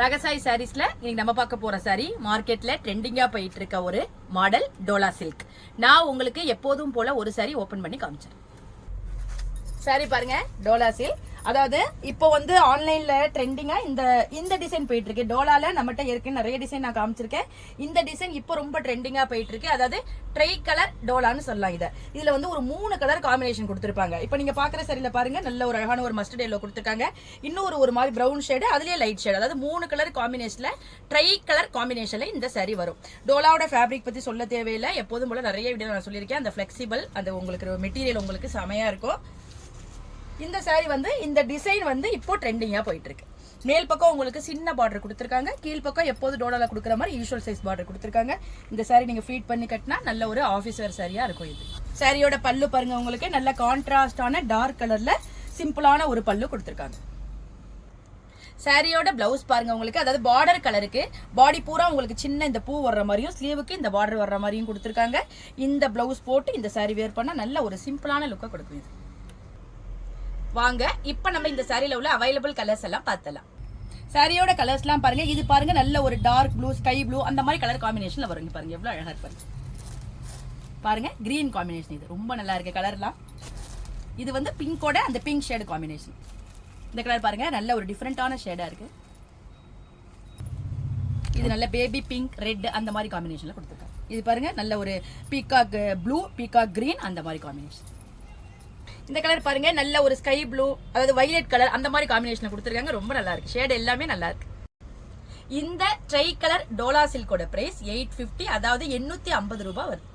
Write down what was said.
ரகசாய் சாரீஸ்ல இன்னைக்கு நம்ம பார்க்க போற சாரி மார்க்கெட்ல ட்ரெண்டிங்கா போயிட்டு இருக்க ஒரு மாடல் டோலா சில்க். நான் உங்களுக்கு எப்போதும் போல ஒரு சாரி ஓபன் பண்ணி காமிச்சேன். சாரி பாருங்க, டோலா சில்க். அதாவது இப்போ வந்து ஆன்லைன்ல ட்ரெண்டிங்கா இந்த டிசைன் போயிட்டு இருக்கு. டோலால நம்மகிட்ட இருக்கு நிறைய டிசைன் நான் காமிச்சிருக்கேன். இந்த டிசைன் இப்போ ரொம்ப ட்ரெண்டிங்கா போயிட்டு இருக்கு. அதாவது ட்ரை கலர் டோலான்னு சொல்லலாம். இதுல வந்து ஒரு 3 கலர் காம்பினேஷன் கொடுத்திருப்பாங்க. இப்போ நீங்க பாக்குற சரியில பாருங்க, நல்ல ஒரு அழகான ஒரு மஸ்டர்ட் எல்லோ கொடுத்திருக்காங்க. இன்னொரு ஒரு மாதிரி பிரவுன் ஷேடு, அதுலயே லைட் ஷேடு. அதாவது 3 கலர் காம்பினேஷன்ல ட்ரை கலர் காம்பினேஷன்ல இந்த சாரி வரும். டோலாவோட ஃபேப்ரிக் பத்தி சொல்ல தேவையில்லை. எப்போதும் போல நிறைய வீடியோ நான் சொல்லியிருக்கேன். அந்த ஃபிளெக்சிபிள், அந்த உங்களுக்கு மெட்டீரியல் உங்களுக்கு செமையா இருக்கும். இந்த சாரி வந்து இந்த டிசைன் வந்து இப்போ ட்ரெண்டிங்கா போயிட்டு இருக்கு. மேல் பக்கம் உங்களுக்கு சின்ன பார்டர் கொடுத்திருக்காங்க, கீழ் பக்கம் எப்போது டோலால கொடுக்குற மாதிரி யூஷுவல் சைஸ் பார்டர் கொடுத்திருக்காங்க. இந்த சாரி நீங்க ஃபீட் பண்ணி கட்டினா நல்ல ஒரு ஆஃபீஸ் வேர் சாரியா இருக்கும். இது சாரியோட பல்லு பாருங்க, உங்களுக்கு நல்ல கான்ட்ராஸ்டான டார்க் கலர்ல சிம்பிளான ஒரு பல்லு கொடுத்திருக்காங்க. சாரியோட பிளவுஸ் பாருங்க உங்களுக்கு, அதாவது பார்டர் கலருக்கு பாடி பூரா உங்களுக்கு சின்ன இந்த பூ வர்ற மாதிரியும் ஸ்லீவுக்கு இந்த பார்டர் வர்ற மாதிரியும் கொடுத்திருக்காங்க. இந்த பிளவுஸ் போட்டு இந்த சாரி வேர் பண்ணா நல்ல ஒரு சிம்பிளான லுக்கை கொடுக்கும். இது வாங்க இப்ப நம்ம இந்த சாரியில உள்ள அவைலபிள் கலர்ஸ் எல்லாம் பார்த்தலாம். சாரியோட கலர்ஸ் எல்லாம் பாருங்க. இது பாருங்க நல்ல ஒரு டார்க் ப்ளூ, ஸ்கை ப்ளூ அந்த மாதிரி கலர் காம்பினேஷன்ல வரும். பாருங்க எவ்வளவு அழகா இருக்கு பாருங்க. கிரீன் காம்பினேஷன், இது ரொம்ப நல்லா இருக்கு கலர்லாம். இது வந்து பிங்கோட அந்த பிங்க் ஷேடு காம்பினேஷன். இந்த கலர் பாருங்க நல்ல ஒரு டிஃபரெண்டான ஷேடா இருக்கு. இது நல்ல பேபி பிங்க், ரெட் அந்த மாதிரி காம்பினேஷன்ல கொடுத்துருக்காங்க. இது பாருங்க நல்ல ஒரு பீகாக் ப்ளூ, பீகாக் கிரீன் அந்த மாதிரி காம்பினேஷன். இந்த கலர் பாருங்க நல்ல ஒரு ஸ்கை ப்ளூ, அதாவது வயலட் கலர் அந்த மாதிரி காம்பினேஷன் கொடுத்திருக்காங்க. ரொம்ப நல்லா இருக்கு, ஷேட் எல்லாமே நல்லா இருக்கு. இந்த ட்ரை கலர் டோலா சில்கோட பிரைஸ் 850, அதாவது 850 ரூபாய் வருது.